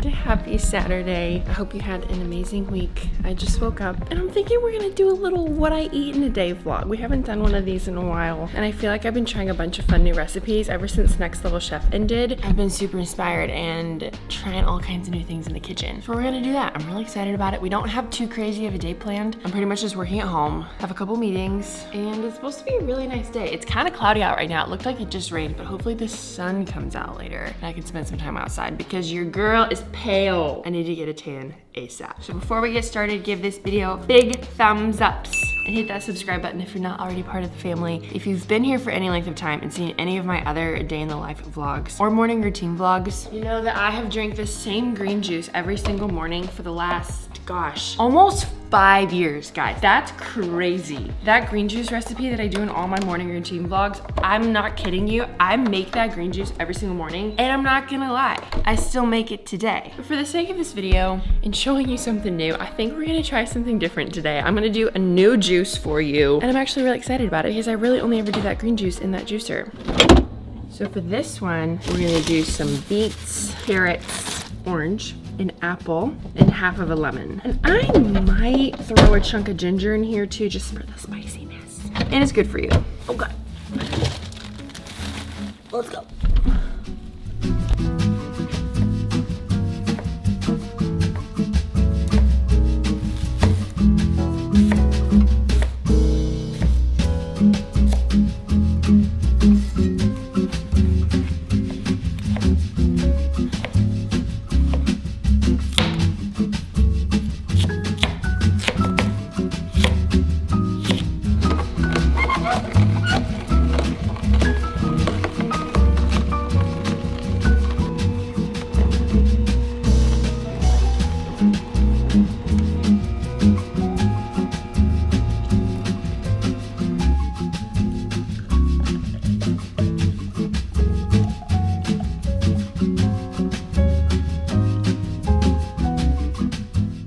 and happy Saturday. I hope you had an amazing week. I just woke up and I'm thinking we're gonna do a little what I eat in a day vlog. We haven't done one of these in a while, and I feel like I've been trying a bunch of fun new recipes ever since Next Level Chef ended. I've been super inspired and trying all kinds of new things in the kitchen. So we're gonna do that. I'm really excited about it. We don't have too crazy of a day planned. I'm pretty much just working at home, have a couple meetings, and it's supposed to be a really nice day. It's kind of cloudy out right now. It looked like it just rained, but hopefully the sun comes out later and I can spend some time outside because your girl is pale. I need to get a tan ASAP. So before we get started, give this video big thumbs ups and hit that subscribe button if you're not already part of the family. If you've been here for any length of time and seen any of my other day in the life vlogs or morning routine vlogs, you know that I have drank the same green juice every single morning for the last, gosh, almost 5 years, guys. That's crazy. That green juice recipe that I do in all my morning routine vlogs, I'm not kidding you. I make that green juice every single morning, and I'm not gonna lie, I still make it today. But for the sake of this video and showing you something new, I think we're gonna try something different today. I'm gonna do a new juice for you, and I'm actually really excited about it because I really only ever do that green juice in that juicer. So for this one, we're gonna do some beets, carrots, orange, an apple, and half of a lemon. And I might throw a chunk of ginger in here too, just for the spiciness. And it's good for you. Okay. Let's go.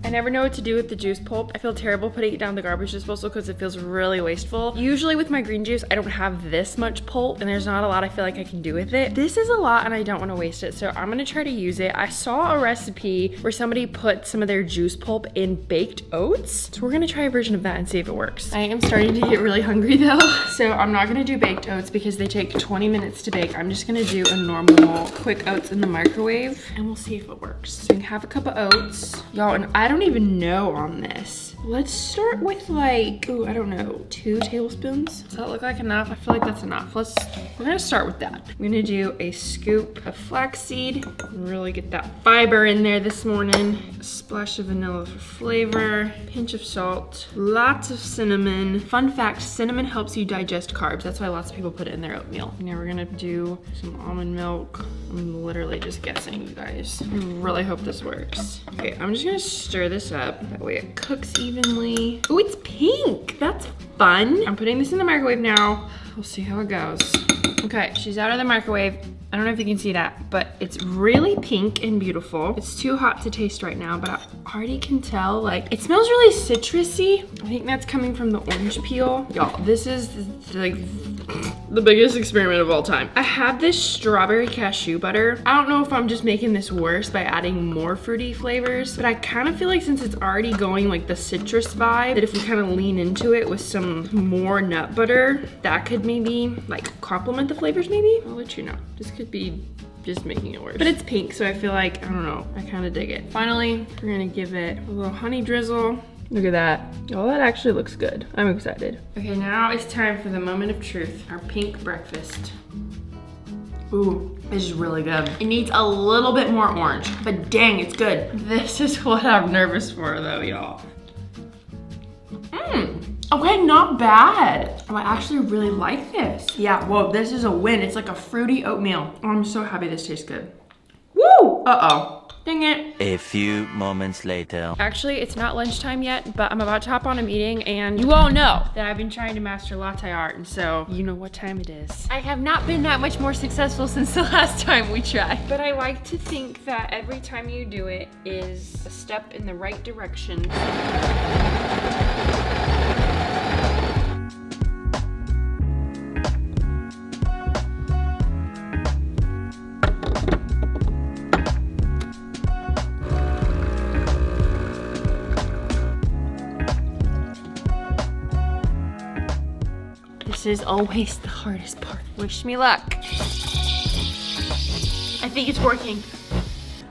I never know what to do with the juice pulp. I feel terrible putting it down the garbage disposal because it feels really wasteful. Usually with my green juice, I don't have this much pulp and there's not a lot I feel like I can do with it. This is a lot and I don't want to waste it, so I'm gonna try to use it. I saw a recipe where somebody put some of their juice pulp in baked oats, so we're gonna try a version of that and see if it works. I am starting to get really hungry though, so I'm not gonna do baked oats because they take 20 minutes to bake. I'm just gonna do a normal quick oats in the microwave and we'll see if it works. So half a cup of oats. Y'all, and I don't even know on this. Let's start with like, ooh, I don't know, 2 tablespoons. Does that look like enough? I feel like that's enough. We're gonna start with that. I'm gonna do a scoop of flaxseed. Really get that fiber in there this morning. A splash of vanilla for flavor, pinch of salt, lots of cinnamon. Fun fact, cinnamon helps you digest carbs. That's why lots of people put it in their oatmeal. Now we're gonna do some almond milk. I'm literally just guessing, you guys. I really hope this works. Okay, I'm just gonna stir this up. That way it cooks evenly. Oh, it's pink. That's fun. I'm putting this in the microwave now. We'll see how it goes. Okay, she's out of the microwave. I don't know if you can see that, but it's really pink and beautiful. It's too hot to taste right now, but I already can tell, like, it smells really citrusy. I think that's coming from the orange peel. Y'all, this is like the biggest experiment of all time. I have this strawberry cashew butter. I don't know if I'm just making this worse by adding more fruity flavors, but I kind of feel like since it's already going like the citrus vibe, that if we kind of lean into it with some more nut butter, that could maybe like complement the flavors maybe. I'll let you know. This could be just making it worse. But it's pink, so I feel like, I don't know, I kind of dig it. Finally, we're gonna give it a little honey drizzle. Look at that. Oh, that actually looks good. I'm excited. Okay, now it's time for the moment of truth. Our pink breakfast. Ooh, this is really good. It needs a little bit more orange, but dang, it's good. This is what I'm nervous for though, y'all. Okay, not bad. Oh, I actually really like this. Yeah, whoa, this is a win. It's like a fruity oatmeal. Oh, I'm so happy this tastes good. Woo! Uh-oh. Dang it. A few moments later. Actually, it's not lunchtime yet, but I'm about to hop on a meeting, and you all know that I've been trying to master latte art, and so you know what time it is. I have not been that much more successful since the last time we tried. But I like to think that every time you do it is a step in the right direction. is always the hardest part. Wish me luck. I think it's working.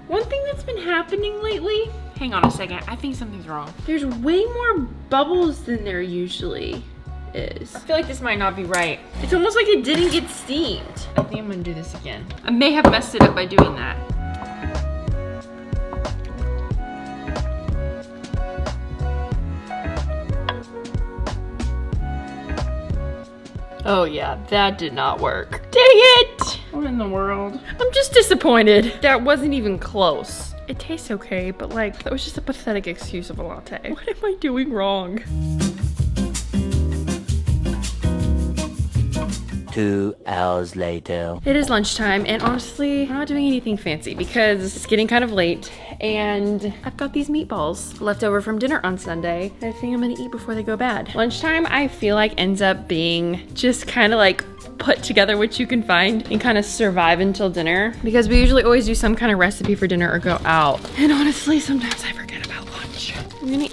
One thing that's been happening lately, hang on a second, I think something's wrong. There's way more bubbles than there usually is. I feel like this might not be right. It's almost like it didn't get steamed. I think I'm gonna do this again. I may have messed it up by doing that. Oh yeah, that did not work. Dang it! What in the world? I'm just disappointed. That wasn't even close. It tastes okay, but like, that was just a pathetic excuse of a latte. What am I doing wrong? 2 hours later. It is lunchtime, and honestly, I'm not doing anything fancy because it's getting kind of late, and I've got these meatballs left over from dinner on Sunday that I think I'm gonna eat before they go bad. Lunchtime, I feel like ends up being just kind of like put together what you can find and kind of survive until dinner, because we usually always do some kind of recipe for dinner or go out. And honestly, sometimes I forget about lunch. I'm gonna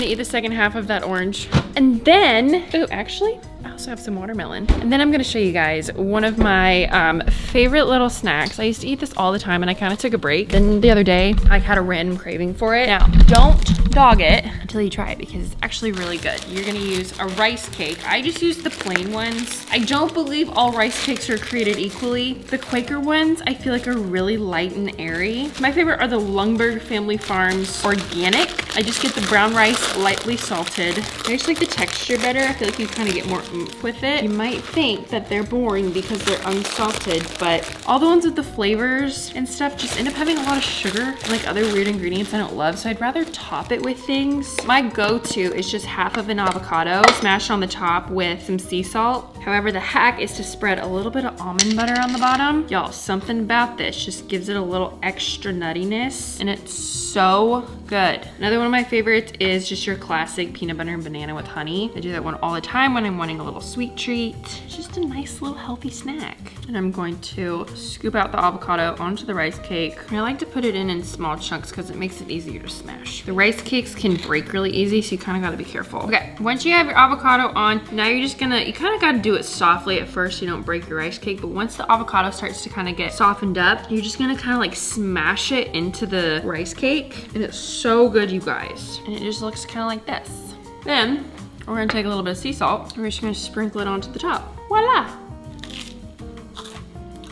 eat the second half of that orange. And then, oh, actually, I also have some watermelon. And then I'm gonna show you guys one of my favorite little snacks. I used to eat this all the time and I kind of took a break. Then the other day, I had a random craving for it. Now, don't dog it until you try it because it's actually really good. You're gonna use a rice cake. I just use the plain ones. I don't believe all rice cakes are created equally. The Quaker ones, I feel like are really light and airy. My favorite are the Lungberg Family Farms Organic. I just get the brown rice lightly salted. I just like the texture better. I feel like you kind of get more oomph with it. You might think that they're boring because they're unsalted, but all the ones with the flavors and stuff just end up having a lot of sugar and like other weird ingredients I don't love, so I'd rather top it with things. My go-to is just half of an avocado smashed on the top with some sea salt. However, the hack is to spread a little bit of almond butter on the bottom. Y'all, something about this just gives it a little extra nuttiness, and it's so good. Another one of my favorites is just your classic peanut butter and banana with honey. I do that one all the time when I'm wanting a little sweet treat. It's just a nice little healthy snack. And I'm going to scoop out the avocado onto the rice cake. And I like to put it in small chunks because it makes it easier to smash. The rice cakes can break really easy, so you kind of got to be careful. Okay, once you have your avocado on, now you're just gonna, you kind of got to do it softly at first so you don't break your rice cake, but once the avocado starts to kind of get softened up, you're just gonna kind of like smash it into the rice cake, and it's so good, you guys. And it just looks kind of like this. Then we're gonna take a little bit of sea salt and we're just gonna sprinkle it onto the top. Voila!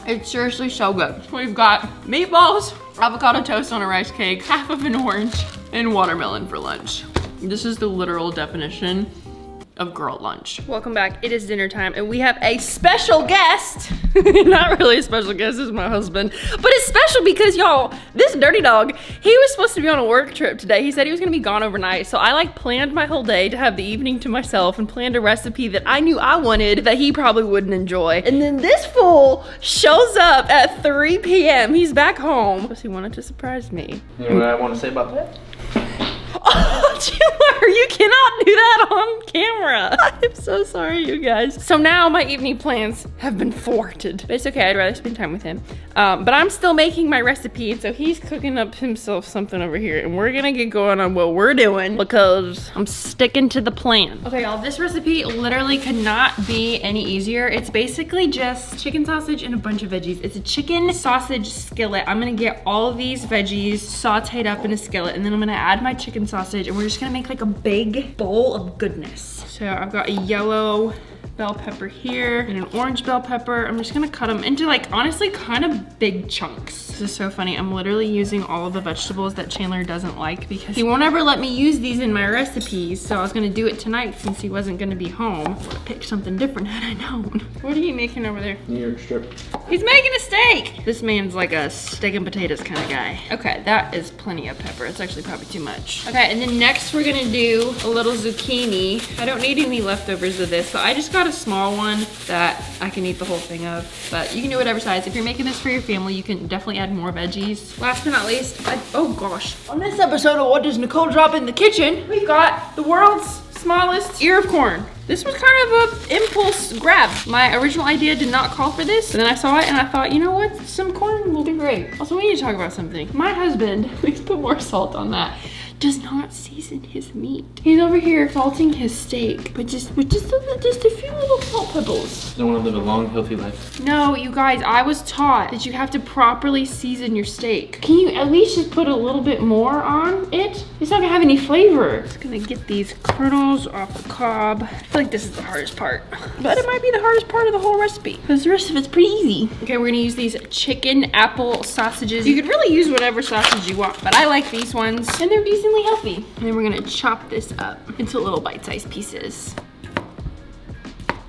It's seriously so good. We've got meatballs, avocado toast on a rice cake, half of an orange, and watermelon for lunch. This is the literal definition of girl lunch. Welcome back. It is dinner time and we have a special guest. Not really a special guest, this is my husband, but it's special because y'all, this dirty dog, he was supposed to be on a work trip today. He said he was gonna be gone overnight, so I like planned my whole day to have the evening to myself and planned a recipe that I knew I wanted that he probably wouldn't enjoy. And then this fool shows up at 3 p.m. He's back home because he wanted to surprise me. You know what I want to say about that? Oh, Chandler, you cannot do that on camera. I'm so sorry, you guys. So now my evening plans have been thwarted. But it's okay, I'd rather spend time with him. But I'm still making my recipe, and so he's cooking up himself something over here, and we're gonna get going on what we're doing because I'm sticking to the plan. Okay, y'all, this recipe literally could not be any easier. It's basically just chicken sausage and a bunch of veggies. It's a chicken sausage skillet. I'm gonna get all of these veggies sauteed up in a skillet, and then I'm gonna add my chicken sausage, and we're just gonna make like a big bowl of goodness. So I've got a yellow bell pepper here and an orange bell pepper. I'm just gonna cut them into like, honestly, kind of big chunks. This is so funny. I'm literally using all of the vegetables that Chandler doesn't like because he won't ever let me use these in my recipes. So I was gonna do it tonight since he wasn't gonna be home. Pick something different had I known. What are you making over there? New York strip. He's making a steak. This man's like a steak and potatoes kind of guy. Okay, that is plenty of pepper. It's actually probably too much. Okay, and then next we're gonna do a little zucchini. I don't need any leftovers of this, so I just got a small one that I can eat the whole thing of, but you can do whatever size. If you're making this for your family, you can definitely add more veggies. Last but not least, oh gosh. On this episode of What Does Nicole Drop in the Kitchen, we've got the world's smallest ear of corn. This was kind of an impulse grab. My original idea did not call for this, but then I saw it and I thought, you know what? Some corn will be great. Also, we need to talk about something. My husband, please put more salt on that, does not season his meat. He's over here salting his steak, but just a few little salt pebbles. I want to live a long, healthy life. No, you guys, I was taught that you have to properly season your steak. Can you at least just put a little bit more on it? It's not gonna have any flavor. Just gonna get these kernels off the cob. I feel like this is the hardest part, but it might be the hardest part of the whole recipe because the rest of it's pretty easy. Okay, we're gonna use these chicken apple sausages. You could really use whatever sausage you want, but I like these ones and they're decently healthy. And then we're gonna chop this up into little bite-sized pieces.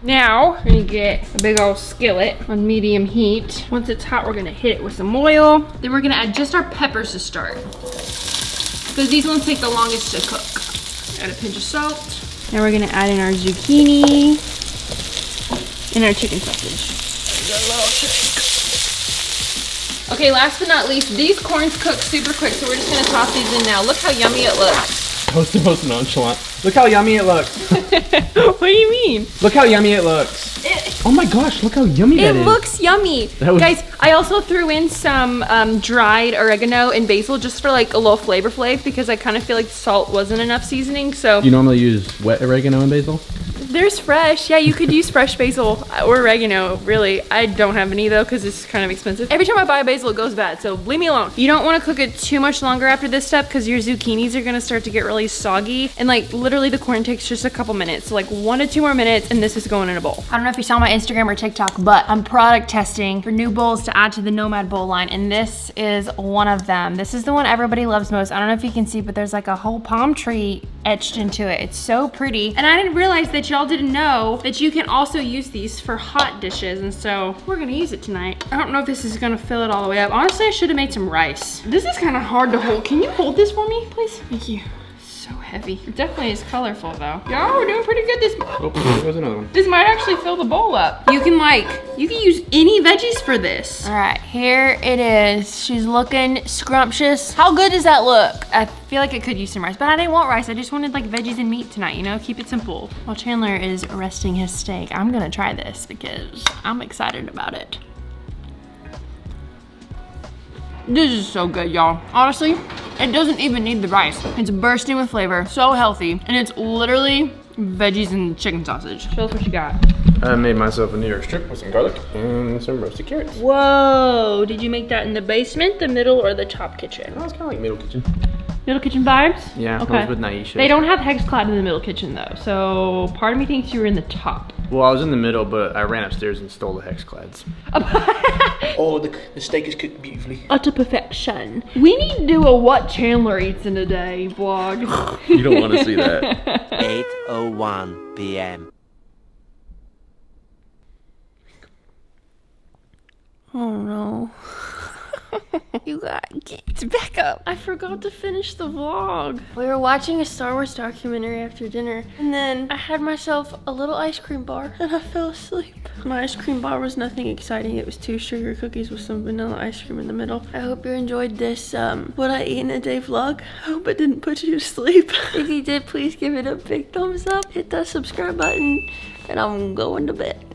Now, we're gonna get a big old skillet on medium heat. Once it's hot, we're gonna hit it with some oil. Then we're gonna add just our peppers to start, because these ones take the longest to cook. Add a pinch of salt. Now we're gonna add in our zucchini and our chicken sausage. Okay, last but not least, these corns cook super quick, so we're just gonna toss these in now. Look how yummy it looks. That was the most nonchalant. Look how yummy it looks. What do you mean? Look how yummy it looks. Oh my gosh, look how yummy that is. It looks yummy. Guys, I also threw in some dried oregano and basil just for like a little flavor because I kind of feel like salt wasn't enough seasoning, so. You normally use wet oregano and basil? There's fresh. Yeah, you could use fresh basil or oregano, really. I don't have any though because it's kind of expensive. Every time I buy basil, it goes bad, so leave me alone. You don't want to cook it too much longer after this step because your zucchinis are going to start to get really soggy. And like literally the corn takes just a couple minutes. So like 1 to 2 more minutes and this is going in a bowl. I don't know if you saw my Instagram or TikTok, but I'm product testing for new bowls to add to the Nomad bowl line. And this is one of them. This is the one everybody loves most. I don't know if you can see, but there's like a whole palm tree etched into it. It's so pretty. And I didn't realize that y'all didn't know that you can also use these for hot dishes, and so we're gonna use it tonight. I don't know if this is gonna fill it all the way up. Honestly, I should have made some rice. This is kind of hard to hold. Can you hold this for me, please? Thank you. So heavy. It definitely is colorful though. Y'all, we're doing pretty good. Oh, there goes another one. This might actually fill the bowl up. You can use any veggies for this. All right, here it is. She's looking scrumptious. How good does that look? I feel like it could use some rice, but I didn't want rice. I just wanted like veggies and meat tonight, you know? Keep it simple. While Chandler is resting his steak, I'm gonna try this because I'm excited about it. This is so good, y'all. Honestly, it doesn't even need the rice. It's bursting with flavor, so healthy, and it's literally veggies and chicken sausage. Show us what you got. I made myself a New York strip with some garlic and some roasted carrots. Whoa, did you make that in the basement, the middle, or the top kitchen? Oh, it's kind of like middle kitchen. Middle kitchen vibes? Yeah, okay. I was with Naisha. They don't have Hexclad in the middle kitchen though, so part of me thinks you were in the top. Well, I was in the middle, but I ran upstairs and stole the Hexclads. Oh, the steak is cooked beautifully. Utter perfection. We need to do a what Chandler eats in a day vlog. You don't want to see that. 8:01 p.m. Oh no. You gotta get back up. I forgot to finish the vlog. We were watching a Star Wars documentary after dinner, and then I had myself a little ice cream bar and I fell asleep. My ice cream bar was nothing exciting. It was 2 sugar cookies with some vanilla ice cream in the middle. I hope you enjoyed this what I eat in a day vlog. I hope it didn't put you to sleep. If you did, please give it a big thumbs up, hit that subscribe button, and I'm going to bed.